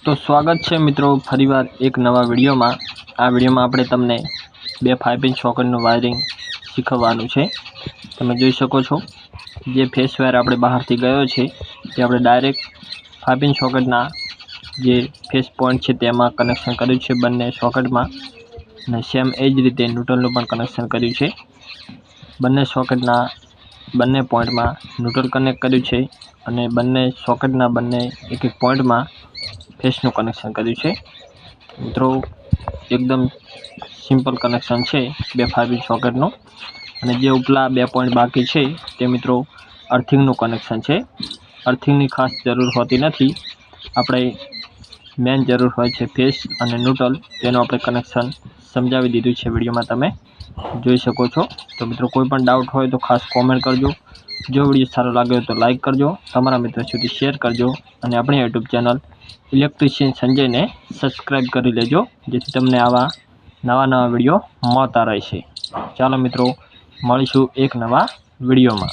तो स्वागत है मित्रों फरीवार एक नवा विडियो में। आ विडियो में आपणे तमने 2 5 इंच सॉकेटनु वायरिंग शीखववानुं छे। तमे जोई शको छो जे फेस वायर आपणे बहारथी गयो छे ते आपणे डायरेक्ट 5 इंच सॉकेटना जे फेस पॉइंट छे तेमां कनेक्शन कर्युं छे बंने सॉकेटमां अने सेम ए ज रीते न्यूट्रलनुं पण कनेक्शन कर्युं छे। बंने सॉकेटना बंने पॉइंटमां न्यूट्रल कनेक्ट कर्युं छे अने बंने सॉकेटना बंने एक एक पॉइंटमां फेसनु कनेक्शन कर्युं छे। मित्रों एकदम सिंपल कनेक्शन छे 2 5 इंच सॉकेटनुं अने जे उपला 2 पॉइंट बाकी छे ते मित्रों अर्थिंगनुं कनेक्शन छे। अर्थिंगनी खास जरूर होती नथी, आपणे मेन जरूर होय छे फेस अने न्यूट्रल। तेनुं आपणे कनेक्शन समजावी दीधुं छे, विडियोमां तमे जोई शको छो। तो मित्रों कोई पण डाउट होय तो खास कॉमेंट करजो। जो विडियो सारो लागे तो लाइक करजो, तमारा मित्रों सुधी शेर करजो अने आपणी यूट्यूब चेनल इलेक्ट्रिशियन संजय ने सब्सक्राइब करी लेजो, जेथी तमने आवा नवा नवा विडियो मळता रहेशे। चालो मित्रों, मळीशुं एक नवा विडियोमां।